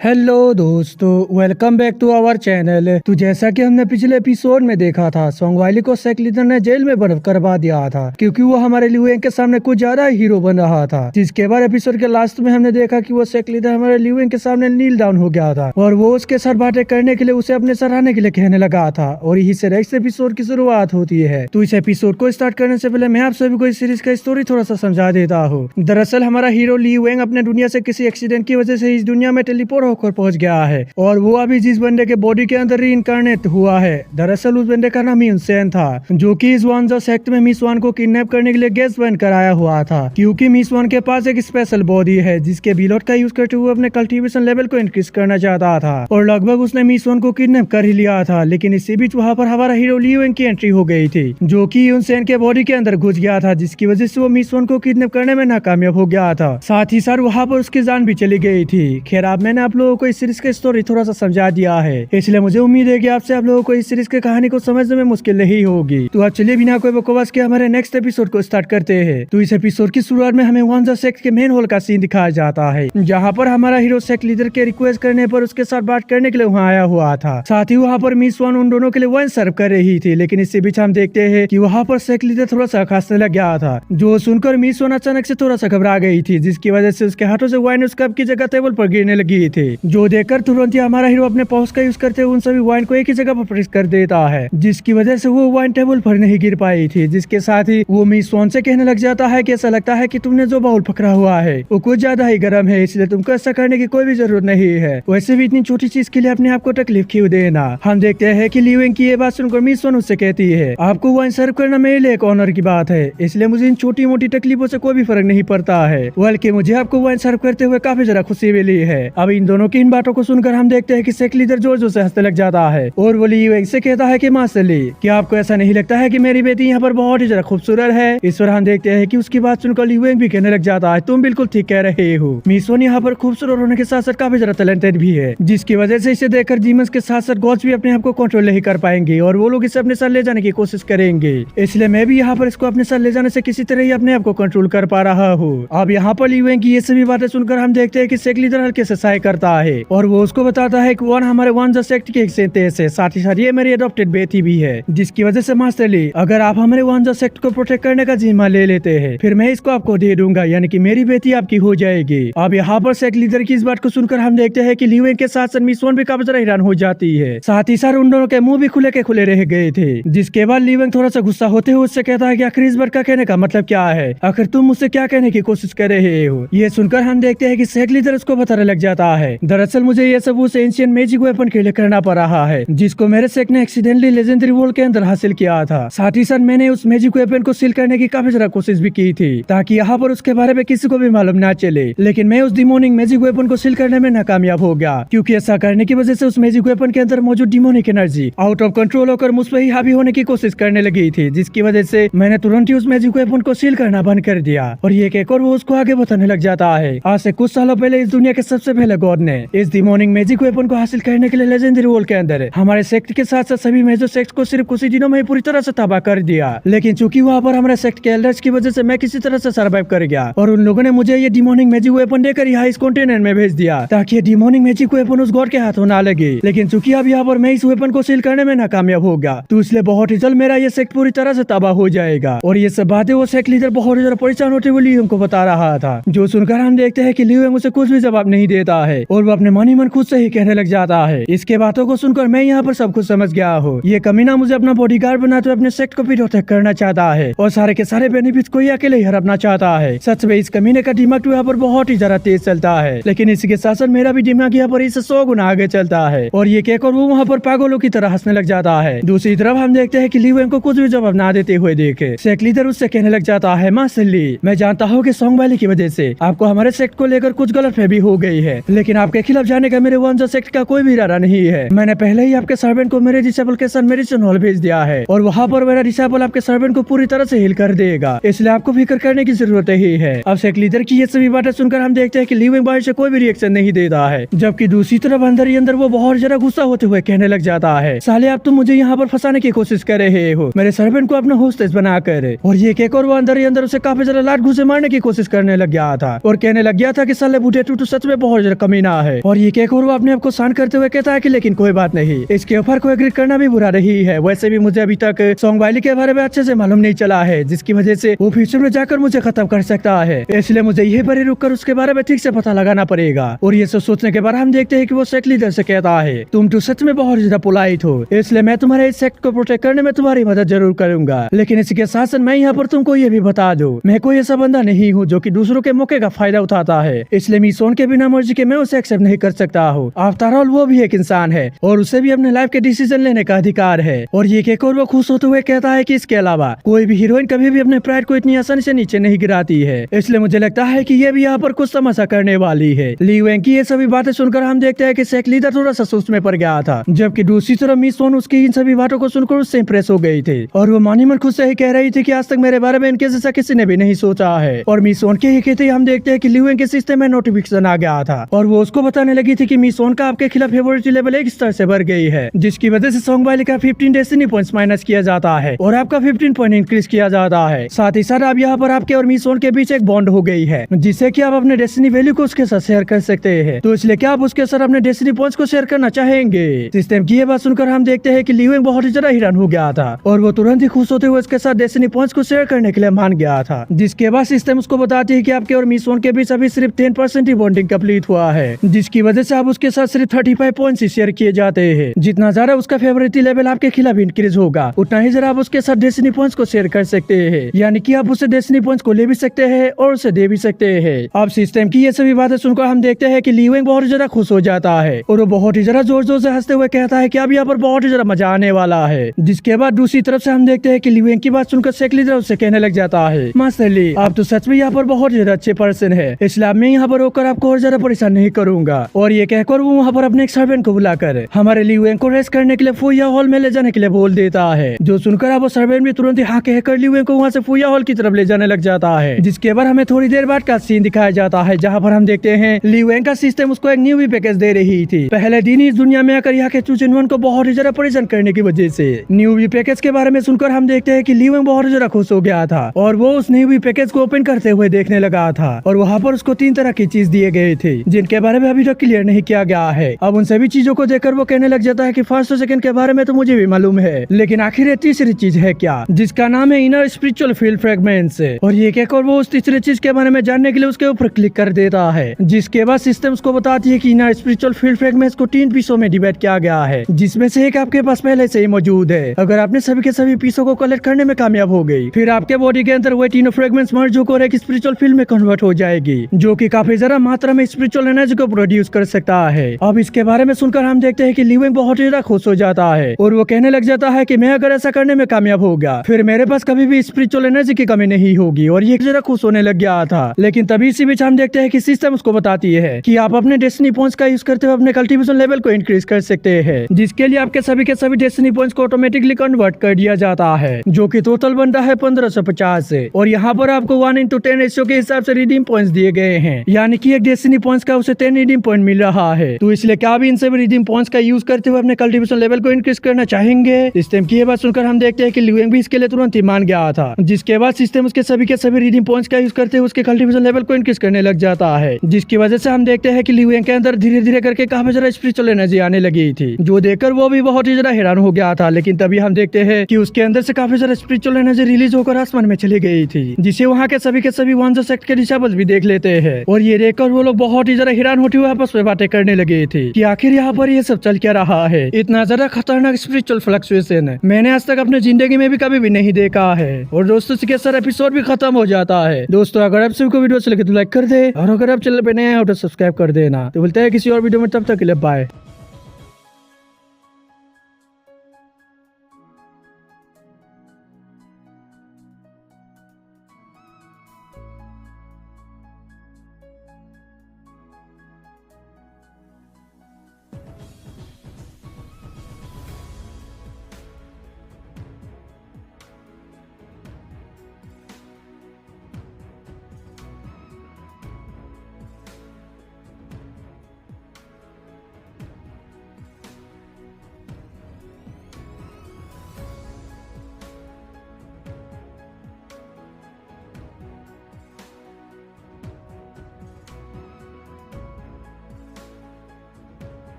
Hello दोस्तों, welcome back to our channel. तो जैसा कि हमने पिछले एपिसोड में देखा था, सोंगवाली को सेक लीडर ने जेल में बर्फ करवा दिया था क्योंकि वो हमारे लियुएंग के सामने कुछ ज्यादा हीरो बन रहा था। जिसके बाद एपिसोड के लास्ट में हमने देखा कि वो सेक लीडर हमारे लियुएंग के सामने नील डाउन हो गया था और वो उसके सर बातें करने के लिए उसे अपने सराहने के लिए कहने लगा था। और यही से नेक्स्ट एपिसोड की शुरुआत होती है। तो इस एपिसोड को स्टार्ट करने से पहले मैं आप सभी को इस सीरीज का स्टोरी थोड़ा सा समझा देता हूँ। दरअसल हमारा हीरो लियुएंग अपने दुनिया से किसी एक्सीडेंट की वजह से इस दुनिया में टेलीपोर्ट होकर पहुंच गया है और वो अभी जिस बंदे के बॉडी के अंदर रीइंकार्नेट हुआ है, दरअसल उस बंदे का नाम ह्यूनसेन था, जो कि इस वांजा सेक्ट में मिस वान को किडनैप करने के लिए गेस्ट बन कर आया हुआ था। क्योंकि मिस वान के पास एक स्पेशल बॉडी है जिसके बिलोट का यूज करते हुए अपने कल्टीवेशन लेवल को इंक्रीज करना चाहता था और लगभग उसने मिस वान को किडनैप कर ही लिया था। लेकिन इसी बीच वहाँ पर हमारा हीरो लियुएंग की एंट्री हो गई थी, जो कि ह्यूनसेन के बॉडी के अंदर घुस गया था, जिसकी वजह से वो मिस वान को किडनैप करने में नाकामयाब हो गया था। साथ ही साथ वहाँ पर उसकी जान भी चली गई थी। खैर, अब मैंने आप लोगों को इस सीरीज का स्टोरी थोड़ा सा समझा दिया है, इसलिए मुझे उम्मीद है कि आपसे आप लोगों को इस सीरीज की कहानी को समझने में मुश्किल नहीं होगी। तो अब चलिए बिना कोई बकवास के हमारे नेक्स्ट एपिसोड को स्टार्ट करते हैं। तो इस एपिसोड की शुरुआत में हमें वांजा सेक्ट के मेन हॉल का सीन दिखाया जाता है, जहाँ पर हमारा हीरो सेक्ट लीडर के रिक्वेस्ट करने पर उसके साथ बात करने के लिए वहाँ आया हुआ था। साथ ही वहाँ पर मिस वान उन दोनों के लिए वाइन सर्व कर रही थी। लेकिन इससे बीच हम देखते हैं कि वहाँ पर सेक्ट लीडर थोड़ा सा खांसने लग गया था, जो सुनकर मिस वान अचानक से थोड़ा सा घबरा गई थी, जिसकी वजह से उसके हाथों से वाइन उस कप की जगह टेबल पर गिरने लगी थी। जो देखकर तुरंत ही हमारा हीरो अपने पाउच का यूज करते हुए उन सभी वाइन को एक ही जगह पर प्रेस कर देता है, जिसकी वजह से वो वाइन टेबल पर नहीं गिर पाई थी। जिसके साथ ही वो मिस वान से कहने लग जाता है कि ऐसा लगता है कि तुमने जो बाउल पकड़ा हुआ है वो कुछ ज्यादा ही गर्म है, इसलिए तुमको ऐसा करने की कोई भी जरूरत नहीं है। वैसे भी इतनी छोटी चीज के लिए अपने आप को तकलीफ क्यों देना। हम देखते हैं कि लियुएंग की ये बात सुनकर मिस वान उससे कहती है, आपको वाइन सर्व करना मेरे लिए एक ऑनर की बात है, इसलिए मुझे इन छोटी मोटी तकलीफों से कोई भी फर्क नहीं पड़ता है, बल्कि मुझे आपको वाइन सर्व करते हुए काफी ज्यादा खुशी मिली है। अब इन दोनों की इन बातों को सुनकर हम देखते हैं कि सेक्ट लीडर जोर जोर से हंसने लग जाता है और वो लियुएंग से कहता है कि मास्टर ली, क्या आपको ऐसा नहीं लगता है कि मेरी बेटी यहाँ पर बहुत ही ज्यादा खूबसूरत है। इस पर हम देखते हैं कि उसकी बात सुनकर लियुएंग भी कहने लग जाता है, तुम बिल्कुल ठीक कह रहे हो, मिस वान यहाँ पर खूबसूरत होने के साथ साथ काफी ज्यादा टैलेंटेड भी है, जिसकी वजह से इसे देखकर जीमंस के साथ साथ गॉड्स भी अपने आप को कंट्रोल नहीं कर पाएंगे और वो लोग इसे अपने साथ ले जाने की कोशिश करेंगे। इसलिए मैं भी यहाँ पर इसको अपने साथ ले जाने से किसी तरह ही अपने आप को कंट्रोल कर पा रहा हूँ। अब यहाँ पर लियुएंग की ये सभी बातें सुनकर हम देखते हैं कि सेक्ट लीडर हल्के से साय करता है और वो उसको बताता है कि वन हमारे वांजा सेक्ट की एक सेंटेंस है, साथ ही साथ ये मेरी अडॉप्टेड बेटी भी है, जिसकी वजह से मास्टर ली, अगर आप हमारे वांजा सेक्ट को प्रोटेक्ट करने का जिम्मा ले लेते हैं फिर मैं इसको आपको दे दूंगा, यानी कि मेरी बेटी आपकी हो जाएगी। अब यहाँ पर सेक्ट लीडर की इस बात को सुनकर हम देखते हैं कि लियुएंग के साथ साथ मिस वान भी काफी ज्यादा हैरान हो जाती है। साथ ही साथ उन दोनों के मुंह भी खुले के खुले रह गए थे। जिसके बाद लियुएंग थोड़ा सा गुस्सा होते हुए उससे कहता है कि आखिर इस बात का कहने का मतलब क्या है, आखिर तुम मुझसे क्या कहने की कोशिश कर रहे हो। ये सुनकर हम देखते हैं कि सेक्ट लीडर उसको बताने लग जाता है, दरअसल मुझे ये सब उस एंशिएंट मैजिक वेपन के लिए करना पड़ रहा है जिसको मेरे सेक्ट ने एक्सीडेंटली लेजेंडरी वर्ल्ड के अंदर हासिल किया था। साथ ही साथ मैंने उस मैजिक वेपन को सील करने की काफी ज्यादा कोशिश भी की थी ताकि यहाँ पर उसके बारे में किसी को भी मालूम ना चले, लेकिन मैं उस डिमोनिक मैजिक वेपन को सील करने में नाकामयाब हो गया, क्योंकि ऐसा करने की वजह से उस मैजिक वेपन के अंदर मौजूद demonic energy out of control होकर मुझ पर ही हावी होने की कोशिश करने लगी थी, जिसकी वजह से मैंने तुरंत ही उस मैजिक वेपन को सील करना बंद कर दिया। और ये कहकर वो उसको आगे बताने लग जाता है, आज से कुछ सालों पहले इस दुनिया के सबसे पहले गॉड ने इस डिमोनिक मैजिक वेपन को हासिल करने के लिए लेजेंडरी वर्ल्ड के अंदर हमारे सेक्ट के साथ साथ सभी मेजर सेक्ट को सिर्फ कुछ ही दिनों में ही पूरी तरह से तबाह कर दिया। लेकिन चूंकि वहाँ पर हमारे सेक्ट के एल्डर्स की वजह से मैं किसी तरह से सर्वाइव कर गया और उन लोगों ने मुझे ये डिमोनिक मैजिक वेपन देकर यहाँ इस कॉन्टिनेंट में भेज दिया ताकि ये डिमोनिक मैजिक वेपन उस गॉड के हाथों ना लगे। लेकिन चूंकि अब यहाँ पर मैं इस वेपन को सील करने में नाकामयाब हो गया, तो इसलिए बहुत ही जल्द मेरा ये सेक्ट पूरी तरह से तबाह हो जाएगा। और ये सब बातें वो सेक्ट लीडर बहुत ही ज्यादा परेशान होते हुए लियुएंग को बता रहा था, जो सुनकर हम देखते हैं कि लियुएंग उसे कुछ भी जवाब नहीं देता है और वो अपने मन ही मन खुद से ही कहने लग जाता है, इसके बातों को सुनकर मैं यहाँ पर सब कुछ समझ गया हूँ, ये कमीना मुझे अपना बॉडीगार्ड बनाते हुए अपने सेक्ट को भी प्रोटेक्ट करना चाहता है और सारे के सारे बेनिफिट्स को ही अकेले ही हड़पना चाहता है। सच में इस कमीने का दिमाग तो यहाँ पर बहुत ही ज्यादा तेज चलता है, लेकिन इसी के साथ साथ मेरा भी दिमाग यहाँ पर इससे 100 गुना आगे चलता है। और ये कहकर वो वहाँ पर पागलों की तरह हंसने लग जाता है। दूसरी तरफ हम देखते हैं कि लियुएंग को कुछ भी जवाब ना देते हुए देखे सेक्ट लीडर उससे कहने लग जाता है, मास्टर ली, मैं जानता हूँ कि सोंगवाली की वजह से आपको हमारे सेक्ट को लेकर कुछ गलतफहमी हो गई है, लेकिन आपके खिलाफ जाने का मेरे वांजा सेक्ट का कोई भी इरादा नहीं है। मैंने पहले ही आपके सर्वेंट को मेरे डिसेबल के साथ मेडिसिन हॉल भेज दिया है और वहाँ पर मेरा डिसेबल आपके सर्वेंट को पूरी तरह से हील कर देगा, इसलिए आपको फिक्र करने की जरूरत ही है। अब सेक्ट लीडर की ये सभी बातें सुनकर हम देखते हैं कि लियुएंग बाहर से कोई भी रिएक्शन नहीं देता है, जबकि दूसरी तरफ अंदर ही अंदर वो बहुत ज्यादा गुस्सा होते हुए कहने लग जाता है, साले आप तुम मुझे यहाँ पर फंसाने की कोशिश कर रहे हो मेरे सर्वेंट को अपना होस्टेज बनाकर। और ये कहकर वो अंदर ही अंदर उसे काफी ज्यादा लात घुसे मारने की कोशिश करने लग गया था और कहने लग गया था कि साले बूढ़े टूटू सच में बहुत ज्यादा कमीना लेना है। और ये केक और वो अपने आप को शांत करते हुए कहता है कि लेकिन कोई बात नहीं, इसके ऑफर को एग्री करना भी बुरा नहीं है। वैसे भी मुझे अभी तक सॉन्ग वाइली के बारे में अच्छे से मालूम नहीं चला है, जिसकी वजह से वो फ्यूचर में जाकर मुझे खत्म कर सकता है, इसलिए मुझे यही पर रुक कर उसके बारे में ठीक से पता लगाना पड़ेगा। और ये सब सोचने के बाद हम देखते हैं कि वो सेक्ट लीडर से कहता है, तुम तो सच में बहुत ज्यादा पोलाइट हो, इसलिए मैं तुम्हारे इस सेक्ट को प्रोटेक्ट करने में तुम्हारी मदद जरूर करूंगा। लेकिन इसी के साथ साथ मैं यहाँ पर तुमको ये भी बता दूं, मैं कोई ऐसा बंदा नहीं हूँ जो कि दूसरों के मौके का फायदा उठाता है, इसलिए मिसोन के बिना मर्जी के मैं उसे एक्सेप्ट नहीं कर सकता हूँ। आफ्टर ऑल वो भी एक इंसान है और उसे भी अपने लाइफ के डिसीजन लेने का अधिकार है। और ये केक और वो खुश होते हुए कहता है कि इसके अलावा कोई भी हीरोइन कभी भी अपने प्राइड को इतनी आसानी से नीचे नहीं गिराती है, इसलिए मुझे लगता है कि ये भी यहाँ पर कुछ तमाशा करने वाली है। ली वेंग की ये सभी बातें सुनकर हम देखते हैं कि सेक्ट लीडर थोड़ा सा सोच में पड़ गया था, जबकि दूसरी तरफ मिसोन उसकी इन सभी बातों को सुनकर उससे इंप्रेस हो गई थी और वो मानी मन खुद से ही कह रही थी कि आज तक मेरे बारे में इनके जैसा किसी ने भी नहीं सोचा है। और मिसोन के ही कहते हम देखते हैं कि ली वेंग के सिस्टम में नोटिफिकेशन आ गया था और वो उसको बताने लगी थी कि मिसोन का आपके खिलाफ फेवरेट लेवल एक स्तर से बढ़ गई है, जिसकी वजह से सॉन्ग वाइली का 15 डेस्टिनी पॉइंट्स माइनस किया जाता है और आपका 15 पॉइंट इंक्रीज किया जाता है। साथ ही साथ अब यहाँ पर आपके और मिसोन के बीच एक बॉन्ड हो गई है, जिससे कि आप अपने डेस्टिनी वैल्यू को उसके साथ शेयर कर सकते हैं। तो इसलिए क्या आप उसके साथ अपने डेस्टिनी पॉइंट्स को शेयर करना चाहेंगे? सिस्टम की ये बात सुनकर हम देखते हैं कि ली वेंग बहुत ही ज्यादा हैरान हो गया था और वो तुरंत ही खुश होते हुए उसके साथ डेस्टिनी पॉइंट्स को शेयर करने के लिए मान गया था। जिसके बाद सिस्टम उसको बताती है कि आपके और मिसोन के बीच अभी सिर्फ 10% ही बॉन्डिंग कंप्लीट हुआ है, जिसकी वजह से आप उसके साथ सिर्फ 35 पॉइंट्स ही शेयर किए जाते हैं। जितना ज्यादा उसका फेवरेट लेवल आपके खिलाफ इंक्रीज होगा, उतना ही जरा आप उसके साथ डेस्टिनी पॉइंट्स को शेयर कर सकते हैं, यानी कि आप उसे डेस्टिनी पॉइंट्स को ले भी सकते हैं और उसे दे भी सकते हैं। अब सिस्टम की ये सभी बातें सुनकर हम देखते हैं कि ली वेंग बहुत ज्यादा खुश हो जाता है और वो बहुत ही ज्यादा जोर जोर से हंसते हुए कहता है कि अब यहाँ पर बहुत ही ज्यादा मजा आने वाला है। जिसके बाद दूसरी तरफ से हम देखते हैं कि ली वेंग की बात सुनकर सेक्ट लीडर उससे कहने लग जाता है, मास्टर ली आप तो सच में यहाँ पर बहुत ज्यादा अच्छे पर्सन है, इसलिए मैं यहाँ पर होकर आपको और ज्यादा परेशान नहीं करूंगा। और ये कहकर वो वहाँ पर अपने एक सर्वेंट को बुलाकर हमारे ली वेंग को रेस्ट करने के लिए फुया हॉल में ले जाने के लिए बोल देता है, जो सुनकर अब वो सर्वेंट भी तुरंत ही हाँ कहकर ली वेंग को वहाँ से फुया हॉल की तरफ ले जाने लग जाता है। जिसके बाद हमें थोड़ी देर बाद का सीन दिखाया जाता है, जहाँ पर हम देखते हैं ली वेंग का सिस्टम उसको एक न्यू वी पैकेज दे रही थी। पहले दिन ही इस दुनिया में आकर यहाँ के चूचिनवन को बहुत ही ज्यादा परेशान करने की वजह से न्यू वी पैकेज के बारे में सुनकर हम देखते हैं कि ली वेंग बहुत ज्यादा खुश हो गया था और वो उस न्यू वी पैकेज को ओपन करते हुए देखने लगा था और वहाँ पर उसको 3 तरह की चीज दिए गए थे, जिनके बारे में अभी तक क्लियर नहीं किया गया है। अब उन सभी चीजों को देखकर वो कहने लग जाता है कि फर्स्ट और सेकंड के बारे में तो मुझे भी मालूम है, लेकिन आखिर ये तीसरी चीज है क्या, जिसका नाम है इनर स्पिरिचुअल फील्ड फ्रेगमेंट्स। और ये कहकर वो उस तीसरी चीज के बारे में जानने के लिए उसके ऊपर क्लिक कर देता है, जिसके बाद सिस्टम उसको बताती है कि इनर स्पिरिचुअल फील्ड फ्रेगमेंट्स को 3 पीसों में डिवाइड किया गया है, जिसमें से एक आपके पास पहले से ही मौजूद है। अगर आपने सभी के सभी पीसों को कलेक्ट करने में कामयाब हो गई, फिर आपके बॉडी के अंदर वो तीनों फ्रेगमेंट्स मर्ज होकर एक स्पिरिचुअल फील्ड में कन्वर्ट हो जाएगी, जो कि काफी ज्यादा मात्रा में स्पिरिचुअल एनर्जी को प्रोड्यूस कर सकता है। अब इसके बारे में सुनकर हम देखते हैं कि ली वेंग बहुत ज्यादा खुश हो जाता है और वो कहने लग जाता है कि मैं अगर ऐसा करने में कामयाब हो गया, फिर मेरे पास कभी भी स्पिरिचुअल एनर्जी की कमी नहीं होगी। और ये ज्यादा खुश होने लग गया था, लेकिन तभी इसी बीच हम देखते हैं कि सिस्टम उसको बताती है कि आप अपने डेस्टिनी पॉइंट्स का यूज करते हुए अपने कल्टीवेशन लेवल को इंक्रीज कर सकते हैं, जिसके लिए आपके सभी के सभी डेस्टिनी पॉइंट्स को ऑटोमेटिकली कन्वर्ट कर दिया जाता है, जो कि टोटल बनता है 1550 से। और यहाँ पर आपको 1:10 रेशियो के हिसाब से रिडीम पॉइंट्स दिए गए हैं, यानी कि एक डेस्टिनी पॉइंट्स का उसे 10 रिडीम पॉइंट मिल रहा है। तो इसलिए क्या भी इन सभी रिडीम पॉइंट्स का यूज करते हुए अपने कल्टीवेशन लेवल को इंक्रीज करना चाहेंगे? सिस्टम की ये बात सुनकर हम देखते हैं कि ली वेंग भी इसके लिए तुरंत ही मान गया था, जिसके बाद सिस्टम उसके सभी के सभी रिडीम पॉइंट्स का यूज करते हुए उसके कल्टीवेशन लेवल को इंक्रीज करने लग जाता है, जिसकी वजह से हम देखते हैं कि ली वेंग के अंदर धीरे धीरे करके काफी ज्यादा स्पिरिचुअल एनर्जी आने लगी थी, जो देखकर वो भी बहुत ही ज्यादा हैरान हो गया था। लेकिन तभी हम देखते हैं कि उसके अंदर से काफी ज्यादा स्पिरिचुअल एनर्जी रिलीज होकर आसमान में चली गई थी, जिसे वहाँ के सभी वांजो सेक्ट के डिसाइबल्स भी देख लेते हैं। और ये देखकर वो लोग बहुत ही ज्यादा हैरान होते हुए आपस में बातें करने लगे थे कि आखिर यहाँ पर ये सब चल क्या रहा है। इतना ज्यादा खतरनाक स्पिरिचुअल फ्लक्चुएशन मैंने आज तक अपने जिंदगी में भी कभी भी नहीं देखा है। और दोस्तों इसके साथ एपिसोड भी खत्म हो जाता है। दोस्तों अगर आप सभी को वीडियो अच्छी लगे तो लाइक कर दे, और अगर आप चैनल पे नए हो तो सब्सक्राइब कर देना। तो बोलते हैं किसी और वीडियो में, तब तक के लिए बाय।